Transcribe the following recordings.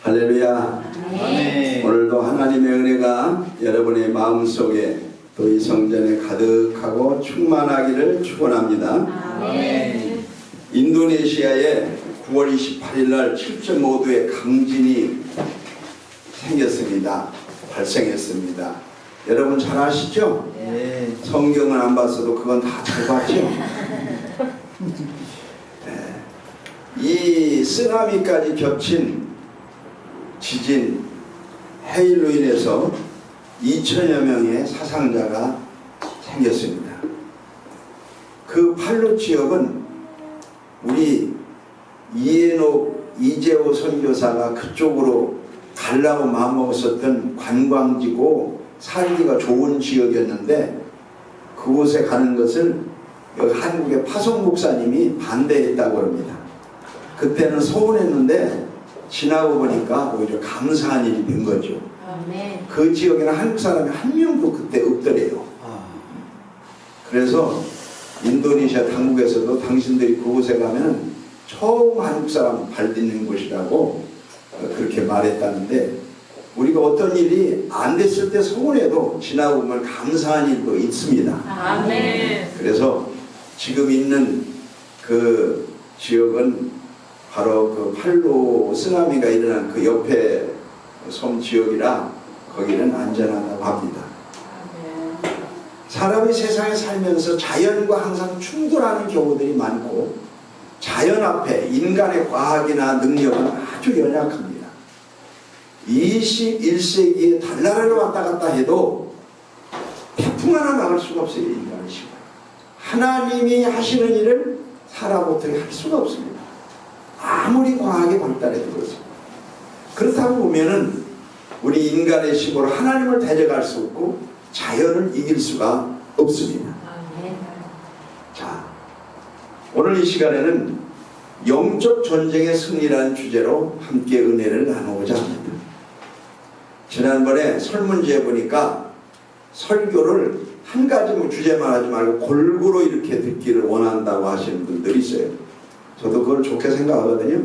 할렐루야. 아멘. 오늘도 하나님의 은혜가 여러분의 마음속에 또 이 성전에 가득하고 충만하기를 축원합니다. 아멘. 인도네시아에 9월 28일 날 7.5도의 강진이 생겼습니다. 발생했습니다. 여러분 잘 아시죠? 네. 성경은 안 봤어도 그건 다 잘 봤죠? 이 쓰나미까지 겹친 지진, 해일로 인해서 2천여 명의 사상자가 생겼습니다. 그 팔로 지역은 우리 이재호 선교사가 그쪽으로 가려고 마음먹었었던 관광지고 살기가 좋은 지역이었는데 그곳에 가는 것을 여기 한국의 파송 목사님이 반대했다고 합니다. 그때는 서운했는데 지나고 보니까 오히려 감사한 일이 된 거죠. 아멘. 그 지역에는 한국 사람이 한 명도 그때 없더래요. 그래서 인도네시아 당국에서도 당신들이 그곳에 가면 처음 한국 사람 발 딛는 곳이라고 그렇게 말했다는데, 우리가 어떤 일이 안 됐을 때 서운해도 지나고 보면 감사한 일도 있습니다. 아멘. 그래서 지금 있는 그 지역은 바로 그 팔로 쓰나미가 일어난 그 옆에 섬 지역이라 거기는 안전하다고 합니다. 사람이 세상에 살면서 자연과 항상 충돌하는 경우들이 많고, 자연 앞에 인간의 과학이나 능력은 아주 연약합니다. 21세기에 달나라를 왔다 갔다 해도 태풍 하나 막을 수가 없어요. 인간의 힘은. 하나님이 하시는 일을 사람 어떻게 할 수가 없습니다. 아무리 과학이 발달해도 그렇습니다. 그렇다고 보면은 우리 인간의 힘으로 하나님을 대적할 수 없고 자연을 이길 수가 없습니다. 아멘. 자, 오늘 이 시간에는 영적 전쟁의 승리라는 주제로 함께 은혜를 나누고자 합니다. 지난번에 설문지에 보니까 설교를 한 가지 주제만 하지 말고 골고루 이렇게 듣기를 원한다고 하시는 분들이 있어요. 저도 그걸 좋게 생각하거든요.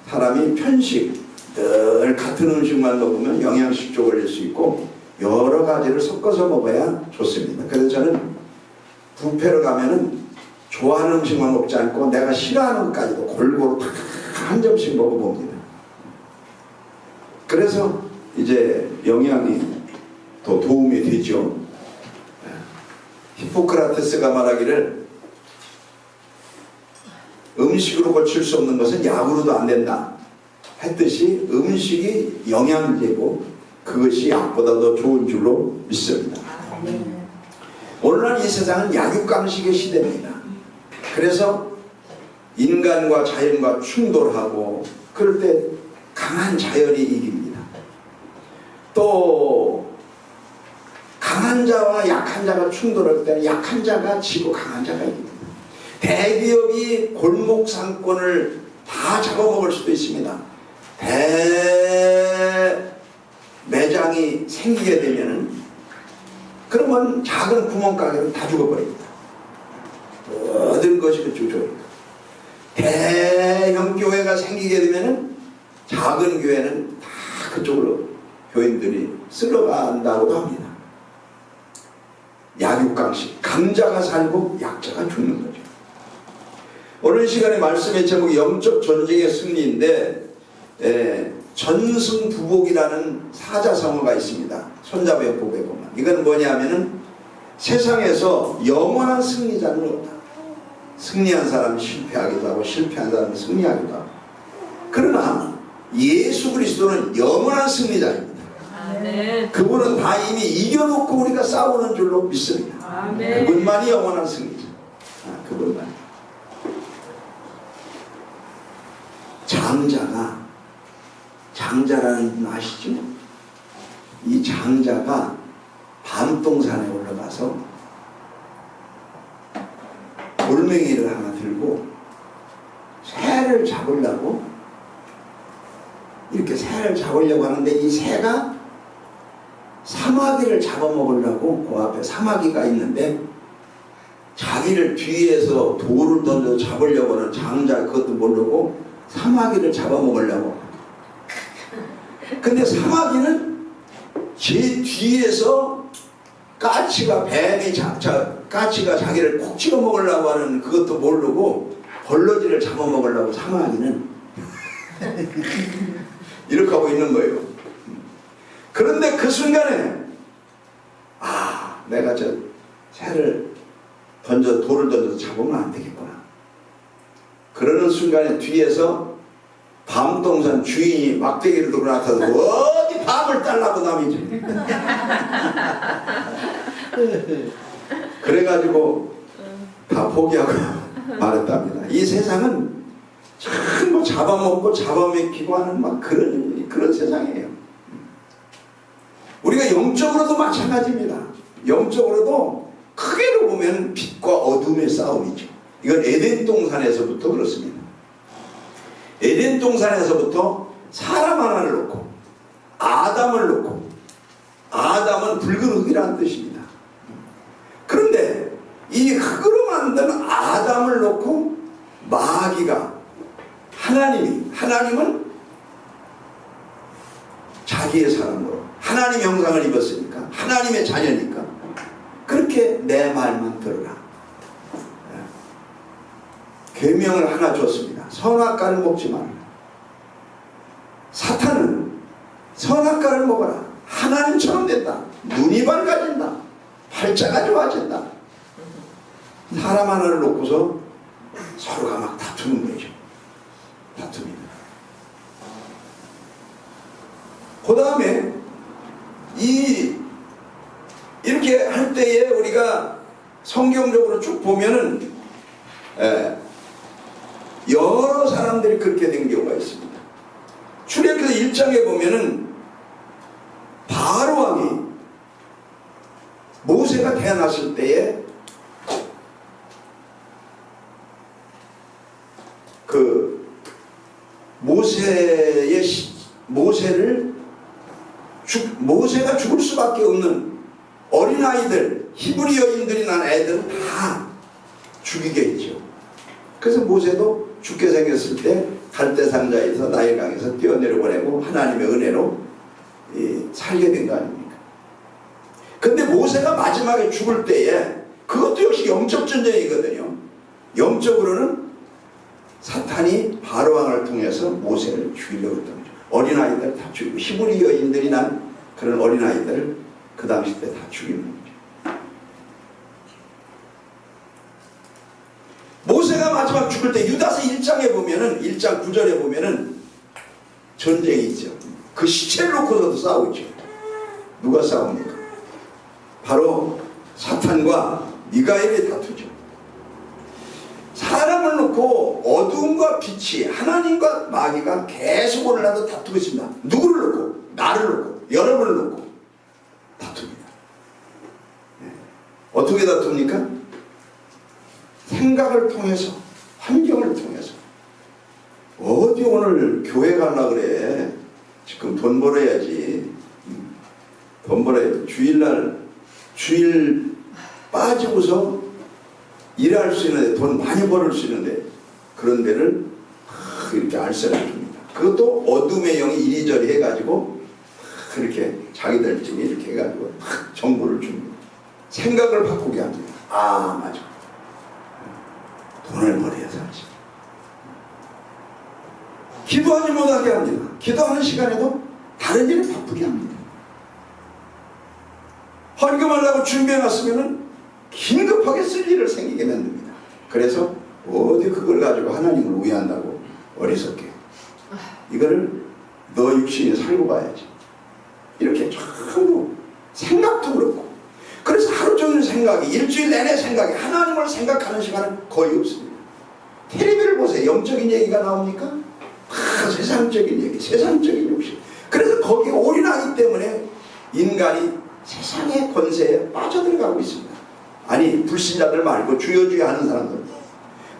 사람이 편식, 늘 같은 음식만 먹으면 영양실조 걸릴 수 있고 여러 가지를 섞어서 먹어야 좋습니다. 그래서 저는 뷔페로 가면은 좋아하는 음식만 먹지 않고 내가 싫어하는 것까지도 골고루 다 한 점씩 먹어봅니다. 그래서 이제 영양이 더 도움이 되죠. 히포크라테스가 말하기를 음식으로 고칠 수 없는 것은 약으로도 안 된다 했듯이 음식이 영양제고 그것이 약보다 더 좋은 줄로 믿습니다. 아멘. 오늘날 이 세상은 약육강식의 시대입니다. 그래서 인간과 자연과 충돌하고 그럴 때 강한 자연이 이깁니다. 또 강한 자와 약한 자가 충돌할 때는 약한 자가 지고 강한 자가 이깁니다. 대기업이 골목 상권을 다 잡아먹을 수도 있습니다. 매장이 생기게 되면은 그러면 작은 구멍가게는 다 죽어버립니다. 모든 것이 그쪽으로. 대형 교회가 생기게 되면은 작은 교회는 다 그쪽으로 교인들이 쓸어간다고도 합니다. 약육강식, 강자가 살고 약자가 죽는 거죠. 오늘 시간에 말씀의 제목이 영적 전쟁의 승리인데 전승부복이라는 사자성어가 있습니다. 손자병법에 보면 이건 뭐냐면은 세상에서 영원한 승리자는 없다. 승리한 사람은 실패하기도 하고 실패한 사람은 승리하기도 하고, 그러나 예수 그리스도는 영원한 승리자입니다. 아멘. 그분은 다 이미 이겨놓고 우리가 싸우는 줄로 믿습니다. 아멘. 그분만이 영원한 승리자. 그분만. 장자라는 분 아시죠? 이 장자가 밤동산에 올라가서 돌멩이를 하나 들고 새를 잡으려고 하는데 이 새가 사마귀를 잡아먹으려고 그 앞에 사마귀가 있는데 자기를 뒤에서 돌을 던져 잡으려고 하는 장자 그것도 모르고 사마귀를 잡아먹으려고 근데 사마귀는 제 뒤에서 까치가 까치가 자기를 콕 찍어 먹으려고 하는 그것도 모르고 벌러지를 잡아먹으려고 사마귀는 이렇게 하고 있는 거예요. 그런데 그 순간에 내가 저 새를 돌을 던져서 잡으면 안 되겠구나. 그러는 순간에 뒤에서 밤동산 주인이 막대기를 들고 나타나서 어디 밤을 달라고 남이지. 그래가지고 다 포기하고 말했답니다. 이 세상은 전부 잡아먹고 잡아먹히고 하는 막 그런 세상이에요. 우리가 영적으로도 마찬가지입니다. 영적으로도 크게로 보면 빛과 어둠의 싸움이죠. 이건 에덴 동산에서부터 그렇습니다. 에덴 동산에서부터 사람 하나를 놓고 아담을 놓고, 아담은 붉은 흙이라는 뜻입니다. 그런데 이 흙으로 만든 아담을 놓고 마귀가 하나님은 자기의 사람으로 하나님의 형상을 입었으니까 하나님의 자녀니까 그렇게 내 말만 들으라. 계명을 하나 줬습니다. 선악과를 먹지 마라. 사탄은 선악과를 먹어라. 하나님처럼 된다. 눈이 밝아진다. 팔자가 좋아진다. 사람 하나를 놓고서 서로가 막 다투는 거죠. 다툽니다. 그 다음에 이렇게 할 때에 우리가 성경적으로 쭉 보면은 여러 사람들이 그렇게 된 경우가 있습니다. 출애굽기서 1장에 보면은 바로 왕이 모세가 태어났을 때에 그 모세가 죽을 수밖에 없는 어린아이들, 히브리 여인들이 난 애들은 다 죽이게 했죠. 그래서 모세도 죽게 생겼을 때 갈대 상자에서 나일강에서 뛰어내려 보내고 하나님의 은혜로 살게 된 거 아닙니까? 근데 모세가 마지막에 죽을 때에 그것도 역시 영적 전쟁이거든요. 영적으로는 사탄이 바로왕을 통해서 모세를 죽이려고 했던 거죠. 어린아이들 다 죽이고 히브리 여인들이 난 그런 어린아이들을 그 당시 때 다 죽이는 거죠. 모세가 마지막 죽을 때 유다서 1장에 보면은 1장 9절에 보면은 전쟁이 있죠. 그 시체를 놓고서도 싸우죠. 누가 싸웁니까? 바로 사탄과 미가엘이 다투죠. 사람을 놓고 어둠과 빛이 하나님과 마귀가 계속 오늘날도 다투고 있습니다. 누구를 놓고? 나를 놓고 여러분을 놓고 다툽니다. 어떻게 다툽니까? 생각을 통해서, 환경을 통해서. 어디 오늘 교회 가려고 그래? 지금 돈 벌어야지. 돈 벌어야지. 주일 빠지고서 일할 수 있는데, 돈 많이 벌을 수 있는데, 그런 데를 이렇게 알선을 줍니다. 그것도 어둠의 영이 이리저리 해가지고 그렇게 자기들쯤 이렇게 해가지고 정보를 줍니다. 생각을 바꾸게 합니다. 맞아. 돈을 벌어야 살지. 기도하지 못하게 합니다. 기도하는 시간에도 다른 일을 바쁘게 합니다. 헌금하려고 준비해놨으면 긴급하게 쓸 일을 생기게 만듭니다. 그래서 어디 그걸 가지고 하나님을 위한다고 어리석게. 이거를 너 육신이 살고 가야지. 이렇게 전부 생각도 그렇고. 그래서 하루 종일 생각이, 일주일 내내 생각이, 하나님을 생각하는 시간은 거의 없습니다. 텔레비를 보세요. 영적인 얘기가 나옵니까? 세상적인 얘기, 세상적인 욕심. 그래서 거기에 올인하기 때문에 인간이 세상의 권세에 빠져들어가고 있습니다. 아니, 불신자들 말고 주여 주여 하는 사람들.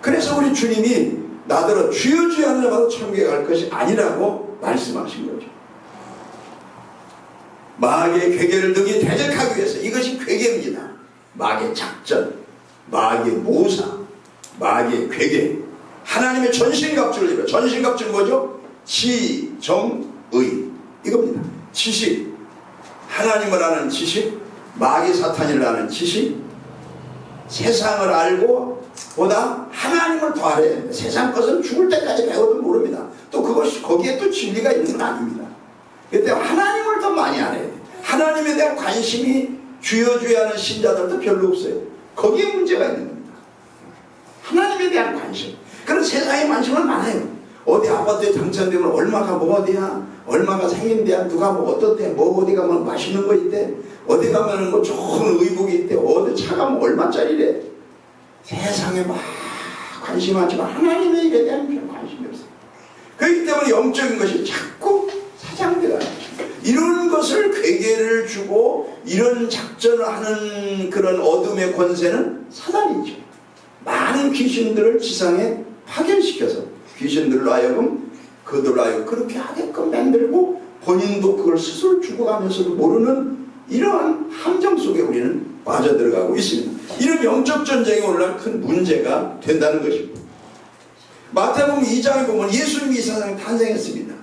그래서 우리 주님이 나더러 주여 주여 하는 자마다 천국에 갈 것이 아니라고 말씀하신 거죠. 마귀의 괴계를 능히 대적하기 위해서, 이것이 괴계입니다. 마귀의 작전, 마귀의 모사, 마귀의 괴계. 하나님의 전신갑주를 입어. 전신갑주는 뭐죠? 지, 정, 의. 이겁니다. 지식, 하나님을 아는 지식, 마귀 사탄을 아는 지식, 세상을 알고 보다 하나님을 더 알아야 됩니다. 세상 것은 죽을 때까지 배워도 모릅니다. 또 그것이 거기에 또 진리가 있는 건 아닙니다. 그때 하나님을 더 많이 알아야 돼요. 하나님에 대한 관심이 주여주여하는 신자들도 별로 없어요. 거기에 문제가 있는 겁니다. 하나님에 대한 관심. 그런 세상에 관심은 많아요. 어디 아파트에 당첨되면 얼마가 뭐 어디야, 얼마가 생긴대야, 누가 뭐 어떻대, 뭐 어디 가면 맛있는 거 있대, 어디 가면 뭐 좋은 의복이 있대, 어디 차가 뭐 얼마짜리래. 세상에 막 관심 많지만 하나님의 일에 대한 별 관심이 없어요. 그렇기 때문에 영적인 것이 자꾸 사장되어요. 이런 것을 괴계를 주고 이런 작전을 하는 그런 어둠의 권세는 사단이죠. 많은 귀신들을 지상에 파견시켜서 귀신들로 하여금 그들로 하여금 그렇게 하게끔 만들고 본인도 그걸 스스로 죽어가면서도 모르는 이러한 함정 속에 우리는 빠져들어가고 있습니다. 이런 영적 전쟁이 오늘날 큰 문제가 된다는 것입니다. 마태복음 2장에 보면 예수님이 이 세상에 탄생했습니다.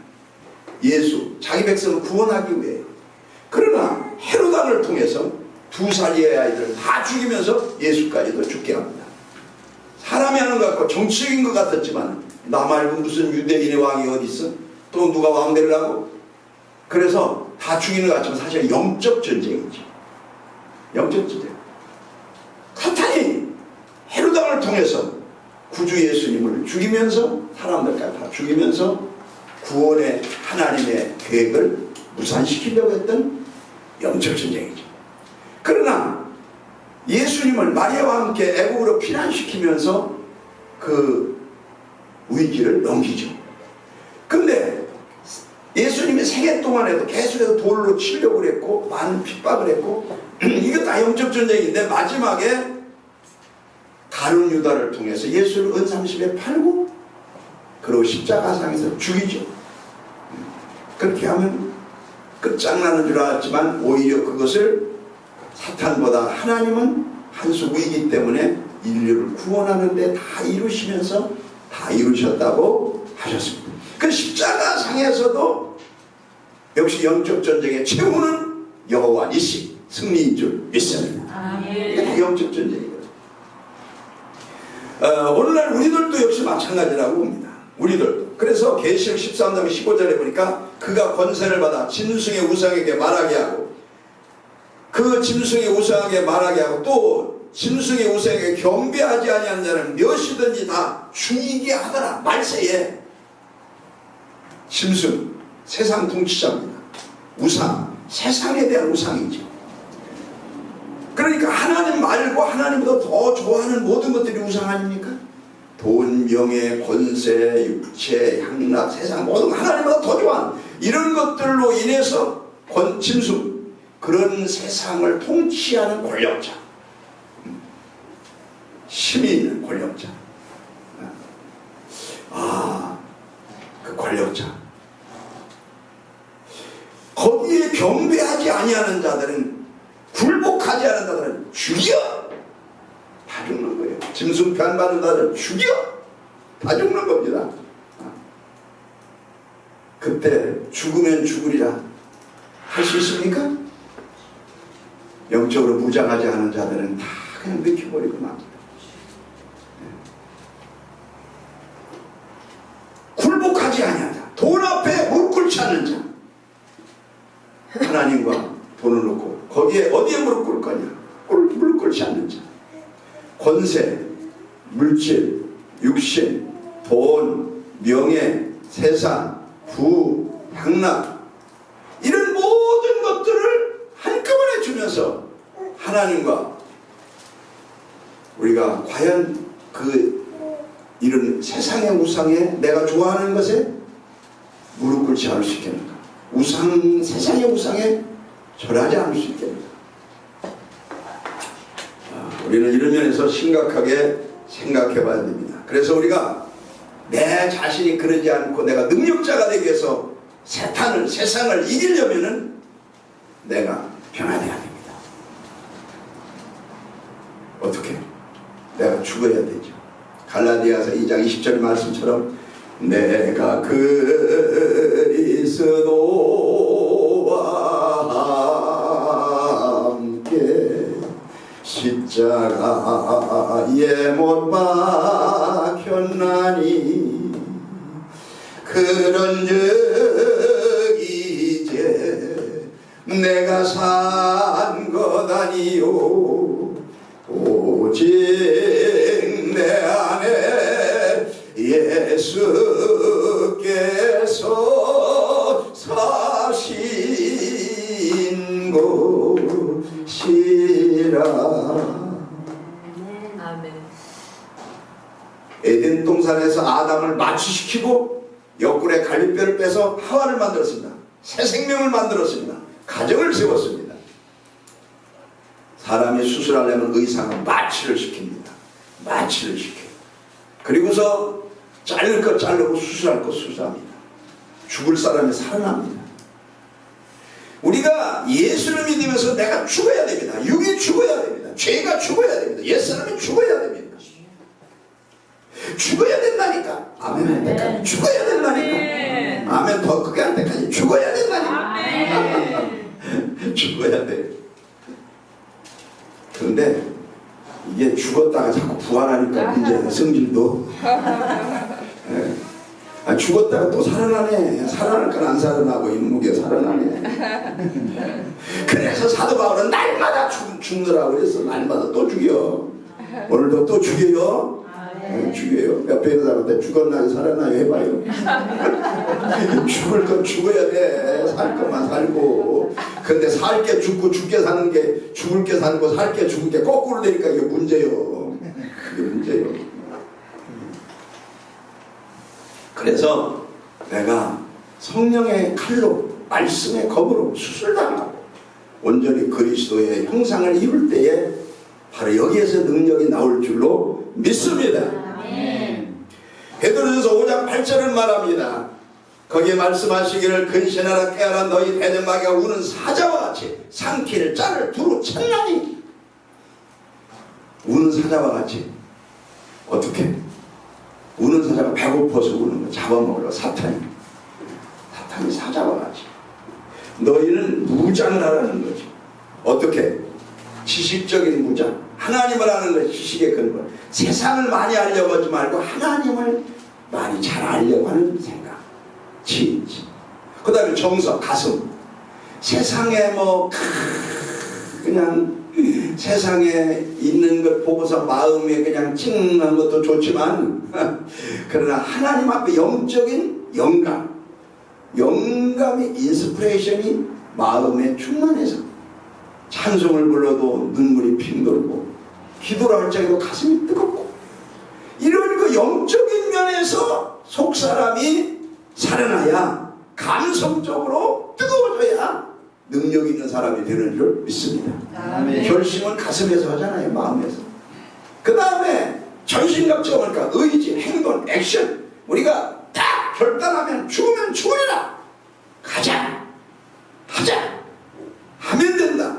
예수, 자기 백성을 구원하기 위해. 그러나 헤롯 왕을 통해서 2살의 아이들을 다 죽이면서 예수까지도 죽게 합니다. 사람이 하는 것 같고 정치적인 것 같았지만 나 말고 무슨 유대인의 왕이 어디 있어? 또 누가 왕 되려고? 그래서 다 죽이는 것 같지만 사실 영적 전쟁이죠. 영적 전쟁. 사탄이 헤롯 왕을 통해서 구주 예수님을 죽이면서 사람들까지 다 죽이면서 구원의 하나님의 계획을 무산시키려고 했던 영적 전쟁이죠. 그러나 예수님을 마리아와 함께 애국으로 피난시키면서 그 위기를 넘기죠. 근데 예수님이 생애 동안에도 계속해서 돌로 치려고 했고 많은 핍박을 했고 이거 다 영적 전쟁인데 마지막에 가룟 유다를 통해서 예수를 은30에 팔고 그리고 십자가상에서 죽이죠. 그렇게 하면 끝장나는 줄 알았지만 오히려 그것을 사탄보다 하나님은 한수 위기 때문에 인류를 구원하는 데 다 이루시면서 다 이루셨다고 하셨습니다. 그 십자가상에서도 역시 영적 전쟁의 최후는 여호와 니시 승리인 줄 믿습니다. 이게 다 영적 전쟁이거든요. 오늘날 우리들도 역시 마찬가지라고 봅니다. 우리들도. 그래서 계시록 13장 15절에 보니까 그가 권세를 받아 짐승의 우상에게 말하게 하고 그 짐승의 우상에게 말하게 하고 또 짐승의 우상에게 경배하지 아니한 자는 몇이든지 다 죽이게 하더라. 말세에 짐승 세상 통치자입니다. 우상 세상에 대한 우상이죠. 그러니까 하나님 말고 하나님보다 더 좋아하는 모든 것들이 우상 아닙니까? 돈, 명예, 권세, 육체, 향락, 세상 모든 거 하나님보다 더 좋아하는 이런 것들로 인해서 짐승 그런 세상을 통치하는 권력자, 힘이 있는 권력자, 그 권력자 거기에 경배하지 아니하는 자들은 굴복하지 않은 자들은 죽여! 다 죽는 거예요. 짐승 편받는 자들은 죽여! 다 죽는 겁니다. 그때 죽으면 죽으리라 할 수 있습니까? 영적으로 무장하지 않은 자들은 다 그냥 늙혀버리고 맙니다. 굴복하지 아니한 자, 돈 앞에 무릎 꿇지 않는 자, 하나님과 돈을 놓고 거기에 어디에 무릎 꿇을 거냐? 무릎 꿇지 않는 자, 권세, 물질, 육신, 돈, 명예, 세상, 부, 향락 이런 모든 것들을 한꺼번에 주면서 하나님과 우리가 과연 이런 세상의 우상에 내가 좋아하는 것에 무릎 꿇지 않을 수 있겠는가? 세상의 우상에 절하지 않을 수 있겠는가? 우리는 이런 면에서 심각하게 생각해 봐야 됩니다. 그래서 우리가 내 자신이 그러지 않고 내가 능력자가 되기 위해서 세상을 이기려면은 내가 변화되어야 됩니다. 어떻게? 내가 죽어야 되죠. 갈라디아서 2장 20절 말씀처럼 내가 그리스도 십자가에 못 박혔나니 그런 적 이제 내가 산 것 아니요 오직 내 안에 예수께서 사신 것이라. 아멘. 에덴 동산에서 아담을 마취시키고 옆구리에 갈비뼈를 빼서 하와를 만들었습니다. 새 생명을 만들었습니다. 가정을 세웠습니다. 사람이 수술하려면 의사는 마취를 시킵니다. 마취를 시켜요. 그리고서 자를 것 자르고 수술할 것 수술합니다. 죽을 사람이 살아납니다. 우리가 예수를 믿으면서 내가 죽어야 됩니다. 육이 죽어야 됩니다. 죄가 죽어야 됩니다. 옛사람이 죽어야 됩니다. 죽어야 된다니까. 아멘 할 때까지 죽어야 된다니까. 아멘 더 크게 할 때까지 죽어야 된다니까. 죽어야 돼. 그런데 이게 죽었다가 자꾸 부활하니까 문제야. 성질도 죽었다가 또 살아나네. 살아날 건 안 살아나고 이놈의 살아나네. 그래서 사도 바울은 날마다 죽느라고 그랬어. 날마다 또 죽여. 오늘도 또 죽여요. 죽여요. 옆에 있는 사람한테 죽었나요 살아나요 해봐요. 죽을 건 죽어야 돼. 살 것만 살고. 근데 살 게 죽고 죽게 사는 게 죽을 게 살고 살 게 죽을 게 거꾸로 되니까 이게 문제요. 이게 문제요. 그래서 내가 성령의 칼로 말씀의 검으로 수술당하고 온전히 그리스도의 형상을 이룰 때에 바로 여기에서 능력이 나올 줄로 믿습니다. 베드로전서 5장 8절은 말합니다. 거기에 말씀하시기를 근신하라 깨어라 너희 대적마귀가 우는 사자와 같이 상키를 짤을 두루 쳤나니. 우는 사자와 같이. 어떻게? 우는 사자가 배고파서 우는 거 잡아먹으러 사탄이 사자와 같이 너희는 무장을 하라는 거지. 어떻게? 지식적인 무장. 하나님을 아는 것이 지식의 근본. 세상을 많이 알려고 하지 말고 하나님을 많이 잘 알려고 하는 생각. 그 다음에 정서, 가슴. 세상에 그냥 세상에 있는 것 보고서 마음에 그냥 찡한 것도 좋지만 그러나 하나님 앞에 영적인 영감이 인스피레이션이 마음에 충만해서 찬송을 불러도 눈물이 핑 돌고 기도를 할 적에도 가슴이 뜨겁고 이런 그 영적인 면에서 속사람이 살아나야 감성적으로 뜨거워져야 능력 있는 사람이 되는 줄 믿습니다. 아멘. 결심은 가슴에서 하잖아요. 마음에서. 그 다음에 전신갑주가 그러니까 의지, 행동, 액션. 우리가 딱 결단하면 죽으면 죽으리라. 가자. 하자. 하면 된다.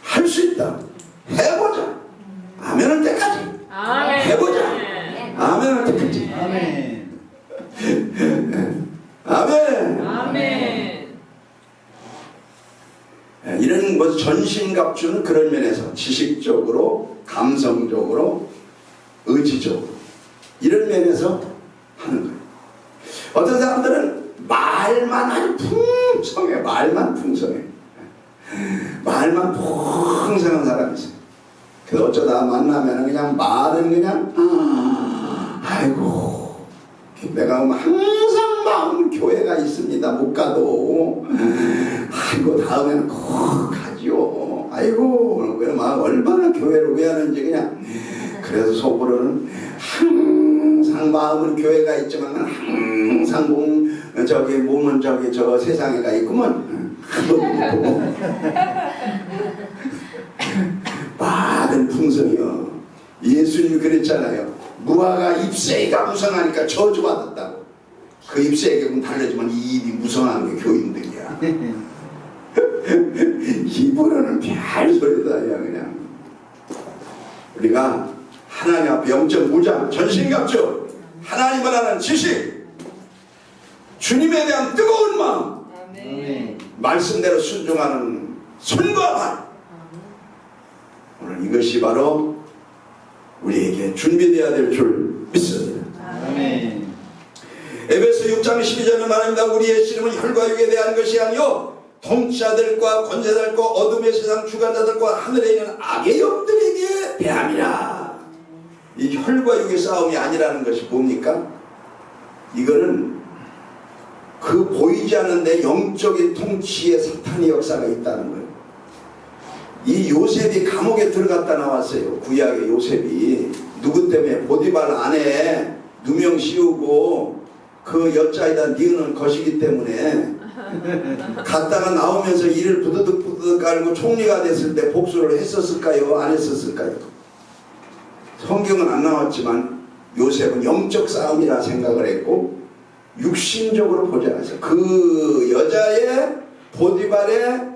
할 수 있다. 해보자. 아멘 할 때까지. 해보자. 아멘 할 때까지. 아멘. 아멘. 아멘. 이런 뭐 전신갑주는 그런 면에서 지식적으로, 감성적으로, 의지적으로 이런 면에서 하는 거예요. 어떤 사람들은 말만 아주 풍성해. 말만 풍성한 사람이 있어요. 그래서 어쩌다 만나면 그냥 말은 그냥 아이고 내가 항상 마음 교회가 있습니다. 못 가도 아이고 다음에는 꼭 가지요. 아이고 막 얼마나 교회를 왜 하는지 그냥. 그래서 속으로는 항상 마음은 교회가 있지만 항상 몸은 저 세상에 가 있구먼. 많은 풍성이요. 예수님이 그랬잖아요. 무화과 잎새가 무성하니까 저주받았다고. 그 잎새가 달라지만 이 입이 무성한 게 교인들이야. 입으로는 별소리다 그냥. 우리가 하나님 앞에 영적 무장, 전신갑주, 하나님을 아는 지식, 주님에 대한 뜨거운 마음, 아멘. 말씀대로 순종하는 손과 발. 오늘 이것이 바로 우리에게 준비되어야 될 줄 믿습니다. 아멘. 에베소 6장 12절은 말합니다. 우리의 씨름은 혈과 육에 대한 것이 아니요 통치자들과 권세자들과 어둠의 세상 주관자들과 하늘에 있는 악의 영들에게 대함이라. 이 혈과 육의 싸움이 아니라는 것이 뭡니까? 이거는 그 보이지 않는데 영적인 통치의 사탄의 역사가 있다는 거예요. 이 요셉이 감옥에 들어갔다 나왔어요. 구약의 요셉이 누구 때문에? 보디발 아내에 누명 씌우고 그 여자에다 니은 것이기 때문에 갔다가 나오면서 이를 부드득 깔고 총리가 됐을 때 복수를 했었을까요? 안 했었을까요? 성경은 안 나왔지만 요셉은 영적 싸움이라 생각을 했고 육신적으로 보지 않았어요. 그 여자의 보디발의